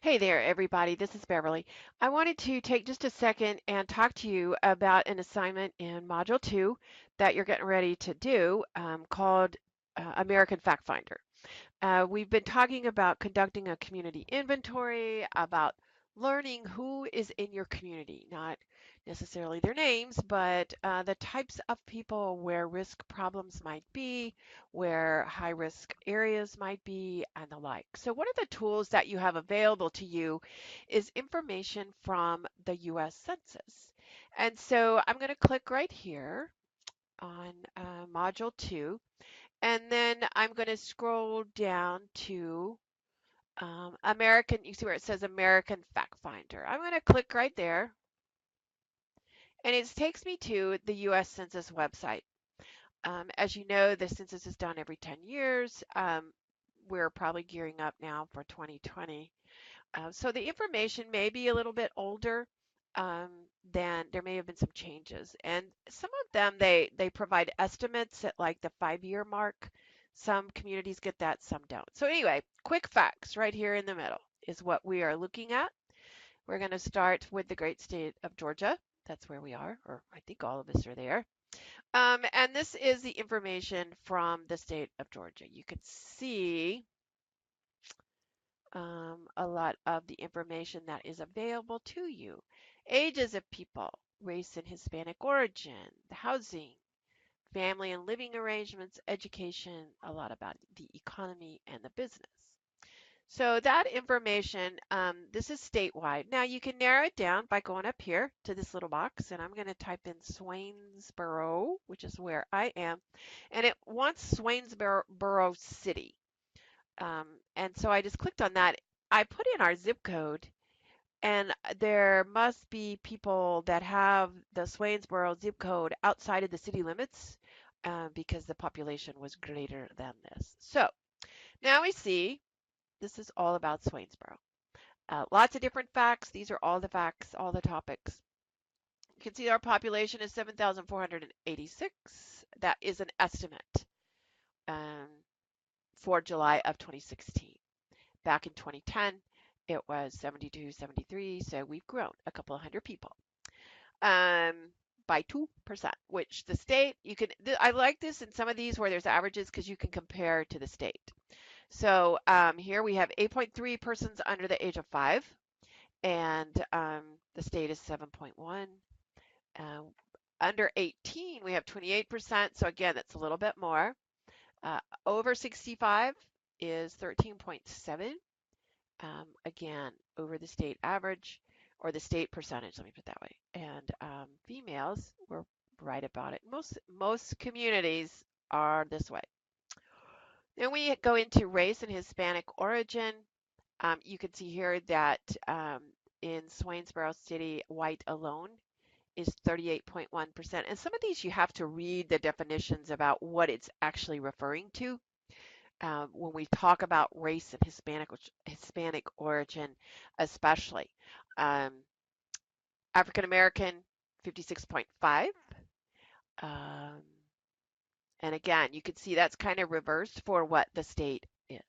Hey there, everybody. This is Beverly. I wanted to take just a second and talk to you about an assignment in Module 2 that you're getting ready to do called American Fact Finder. We've been talking about conducting a community inventory, about learning who is in your community, not necessarily their names, but the types of people where risk problems might be, where high risk areas might be, and the like. So, one of the tools that you have available to you is information from the US Census. And so, I'm going to click right here on Module 2 and then I'm going to scroll down to American, you see where it says American Fact Finder. I'm going to click right there, and it takes me to the US Census website. As you know, the census is done every 10 years. We're probably gearing up now for 2020. So the information may be a little bit older. Um, than there may have been some changes, and some of them they provide estimates at like the 5 year mark. Some communities get that, some don't. So anyway, quick facts right here in the middle is what we are looking at. We're going to start with the great state of Georgia. That's where we are, or I think all of us are there. And this is the information from the state of Georgia. You can see a lot of the information that is available to you. Ages of people, race and Hispanic origin, the housing, family and living arrangements, education, a lot about the economy and the business. So that information, this is statewide. Now you can narrow it down by going up here to this little box, and I'm going to type in Swainsboro, which is where I am, and it wants Swainsboro City. Um, and so I just clicked on that. I put in our zip code, and there must be people that have the Swainsboro zip code outside of the city limits because the population was greater than this. So now we see this is all about Swainsboro. Lots of different facts. These are all the facts, all the topics. You can see our population is 7,486. That is an estimate um, for July of 2016. Back in 2010, it was 72, 73, so we've grown a couple of hundred people um, by 2%, which the state, you can, I like this in some of these where there's averages because you can compare to the state. So here we have 8.3 persons under the age of 5, and the state is 7.1. Uh, Under 18, we have 28%, so again, that's a little bit more. Over 65 is 13.7. Again, over the state average or the state percentage, let me put it that way. And females, we're right about it. Most communities are this way. Then we go into race and Hispanic origin. You can see here that in Swainsboro City, white alone is 38.1%. And some of these you have to read the definitions about what it's actually referring to. When we talk about race and Hispanic origin, especially. Um, African American, 56.5. Um, and again, you can see that's kind of reversed for what the state is.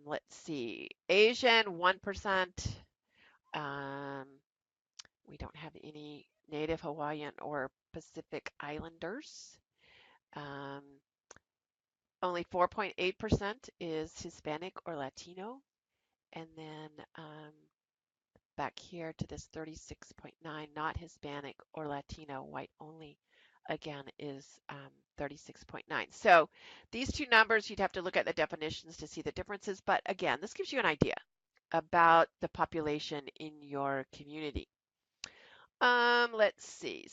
Let's see, Asian, 1%. Um, we don't have any Native Hawaiian or Pacific Islanders. Um, Only 4.8% is Hispanic or Latino. And then back here to this 36.9, not Hispanic or Latino, white only, again, is 36.9. So these two numbers, you'd have to look at the definitions to see the differences. But again, this gives you an idea about the population in your community. Let's see,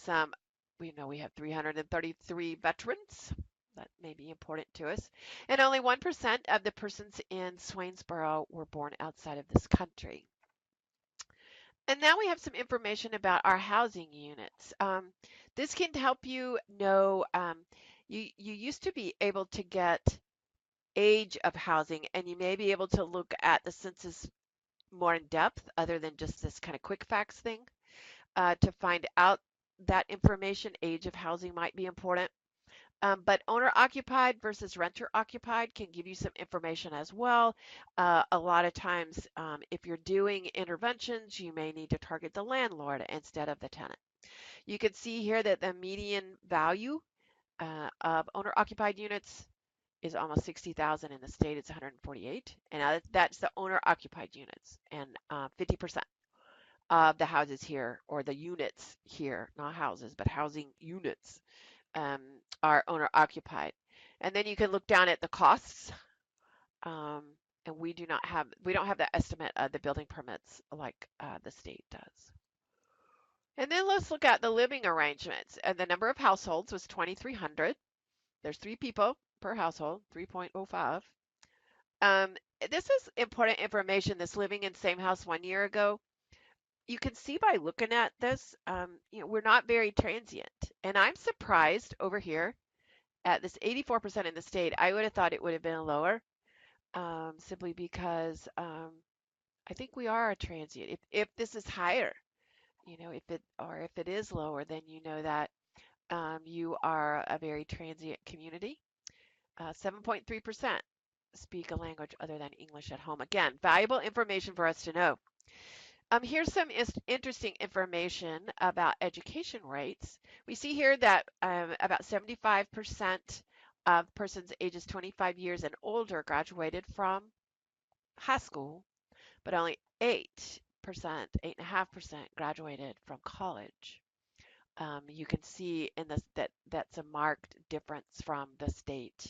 we know we have 333 veterans. That may be important to us. And only 1% of the persons in Swainsboro were born outside of this country. And now we have some information about our housing units. This can help you know, you used to be able to get age of housing, and you may be able to look at the census more in depth other than just this kind of quick facts thing to find out that information. Age of housing might be important. But owner occupied versus renter occupied can give you some information as well. A lot of times, if you're doing interventions, you may need to target the landlord instead of the tenant. You can see here that the median value of owner occupied units is almost 60,000. In the state. It's 148, and that's the owner occupied units, and 50% of the houses here, or the units here, not houses, but housing units, um, are owner occupied. And then you can look down at the costs. Um, and we don't have the estimate of the building permits like the state does. And then let's look at the living arrangements. And the number of households was 2,300. There's 3 people per household, 3.05. Um, this is important information. This living in same house 1 year ago. You can see by looking at this, we're not very transient. And I'm surprised over here at this 84% in the state. I would have thought it would have been lower, simply because I think we are a transient. If this is higher, if it is lower, then you know that you are a very transient community. 7.3% speak a language other than English at home. Again, valuable information for us to know. Here's some interesting information about education rates. We see here that about 75% of persons ages 25 years and older graduated from high school, but only 8.5% graduated from college. You can see in this that that's a marked difference from the state.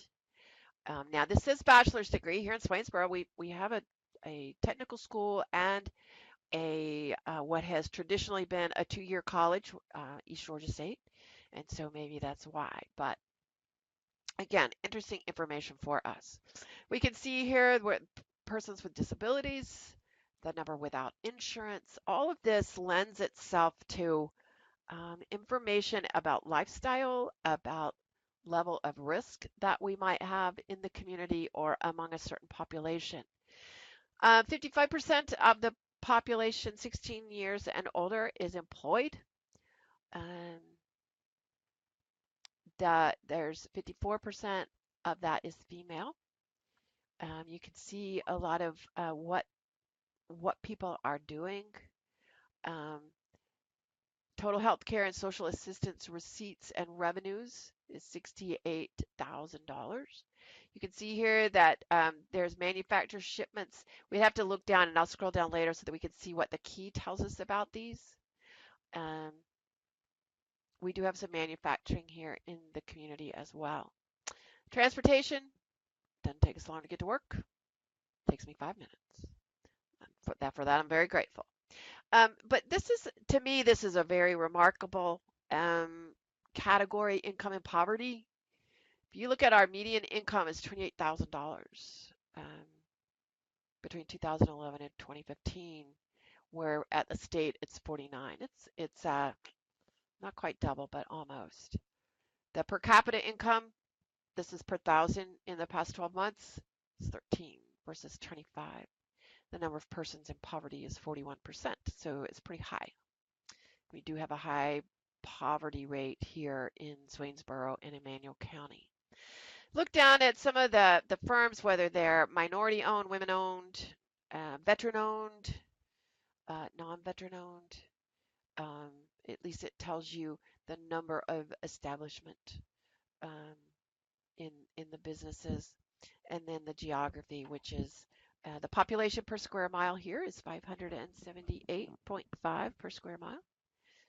Now, this says bachelor's degree here in Swainsboro. We have a technical school and a what has traditionally been a 2-year college, East Georgia State, and so maybe that's why. But again, interesting information for us. We can see here what persons with disabilities, the number without insurance, all of this lends itself to information about lifestyle, about level of risk that we might have in the community or among a certain population. 55% of the population 16 years and older is employed. Um, there's 54% of that is female. You can see a lot of what people are doing. Um, Total health care and social assistance receipts and revenues is $68,000. You can see here that there's manufacturer shipments. We have to look down, and I'll scroll down later so that we can see what the key tells us about these. Um, we do have some manufacturing here in the community as well. Transportation doesn't take us long to get to work. Takes me 5 minutes. For that, I'm very grateful. But this is, to me, this is a very remarkable category, income and poverty. If you look at our median income is $28,000 between 2011 and 2015, where at the state it's 49. It's not quite double, but almost. The per capita income, this is per thousand in the past 12 months, it's 13 versus 25. The number of persons in poverty is 41%, so it's pretty high. We do have a high poverty rate here in Swainsboro and Emmanuel County. Look down at some of the firms, whether they're minority owned, women owned, veteran owned, non-veteran owned. At least it tells you the number of establishment um, in the businesses, and then the geography, which is the population per square mile here is 578.5 per square mile.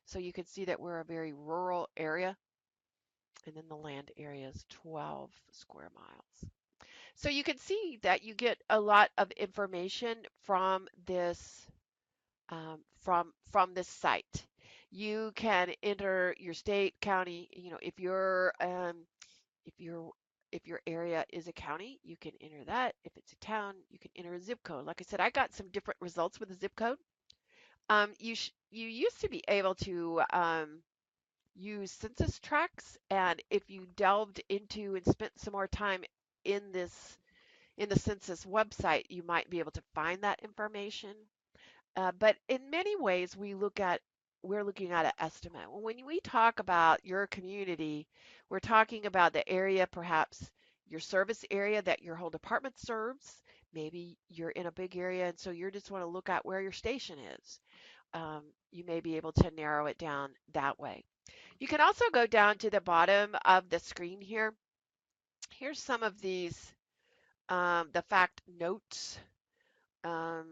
So you can see that we're a very rural area, and then the land area is 12 square miles. So you can see that you get a lot of information from this from this site. You can enter your state, county. If your area is a county, you can enter that. If it's a town, you can enter a zip code. Like I said, I got some different results with the zip code. You used to be able to use census tracts, and if you delved into and spent some more time in the census website, you might be able to find that information. But in many ways, we look at we're looking at an estimate. When we talk about your community, we're talking about the area, perhaps your service area that your whole department serves. Maybe you're in a big area, and so you just want to look at where your station is. You may be able to narrow it down that way. You can also go down to the bottom of the screen here. Here's some of these, the fact notes um,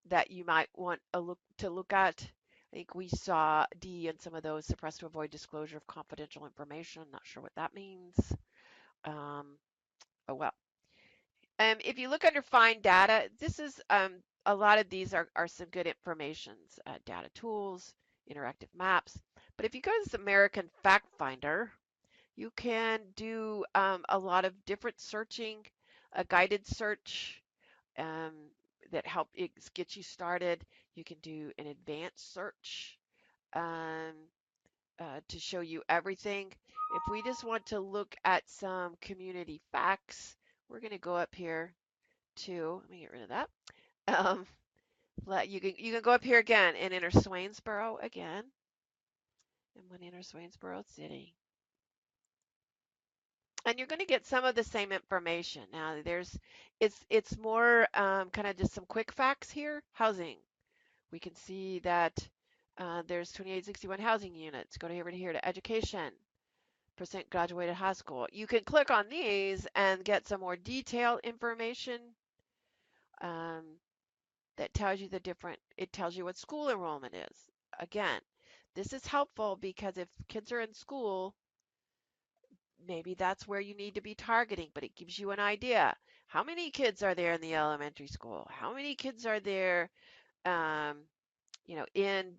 that you might want to look at. I think we saw D in some of those, suppress to avoid disclosure of confidential information. Not sure what that means. Um, oh well. If you look under find data, this is a lot of these are some good informations. Data tools, interactive maps. But if you go to this American Fact Finder, you can do a lot of different searching, a guided search um, that help it get you started. You can do an advanced search um, to show you everything. If we just want to look at some community facts, we're going to go up here to, let me get rid of that. Um, you can go up here again and enter Swainsboro again. And we'll enter Swainsboro City. And you're going to get some of the same information. Now it's more kind of just some quick facts here. Housing. We can see that there's 2861 housing units. Go over to here to education, percent graduated high school. You can click on these and get some more detailed information um, that tells you it tells you what school enrollment is. Again, this is helpful because if kids are in school, maybe that's where you need to be targeting, but it gives you an idea. How many kids are there in the elementary school? How many kids are there, um, in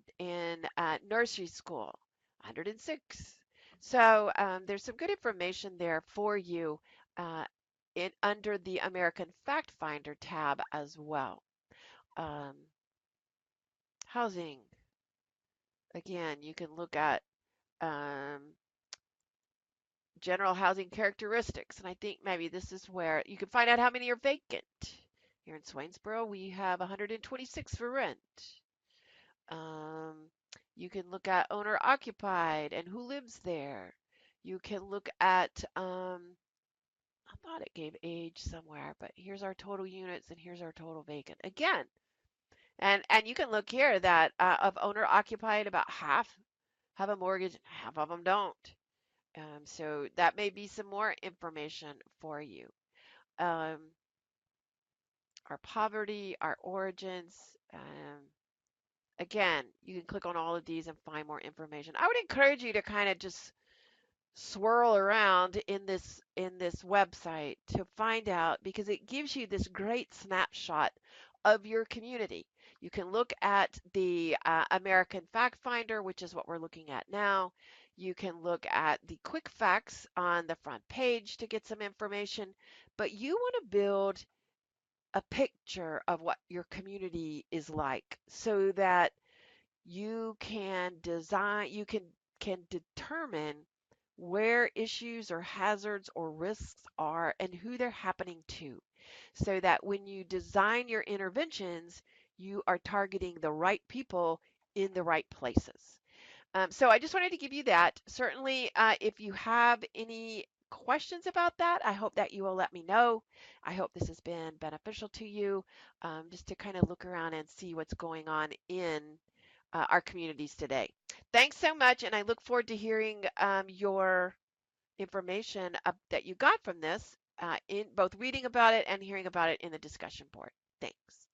nursery school? 106. So there's some good information there for you uh, under the American Fact Finder tab as well. Um, housing. Again, you can look at um, general housing characteristics. And I think maybe this is where you can find out how many are vacant. Here in Swainsboro, we have 126 for rent. Um, you can look at owner occupied and who lives there. You can look at, I thought it gave age somewhere, but here's our total units and here's our total vacant. Again, and you can look here that of owner occupied, about half have a mortgage, half of them don't. So that may be some more information for you. Um, our poverty, our origins. Again, you can click on all of these and find more information. I would encourage you to kind of just swirl around in this website to find out because it gives you this great snapshot of your community. You can look at the American Fact Finder, which is what we're looking at now. You can look at the quick facts on the front page to get some information, but you want to build a picture of what your community is like so that you can determine where issues or hazards or risks are and who they're happening to, so that when you design your interventions, you are targeting the right people in the right places. So I just wanted to give you that. Certainly, if you have any questions about that, I hope that you will let me know. I hope this has been beneficial to you, just to kind of look around and see what's going on in our communities today. Thanks so much, and I look forward to hearing your information that you got from this in both reading about it and hearing about it in the discussion board. Thanks.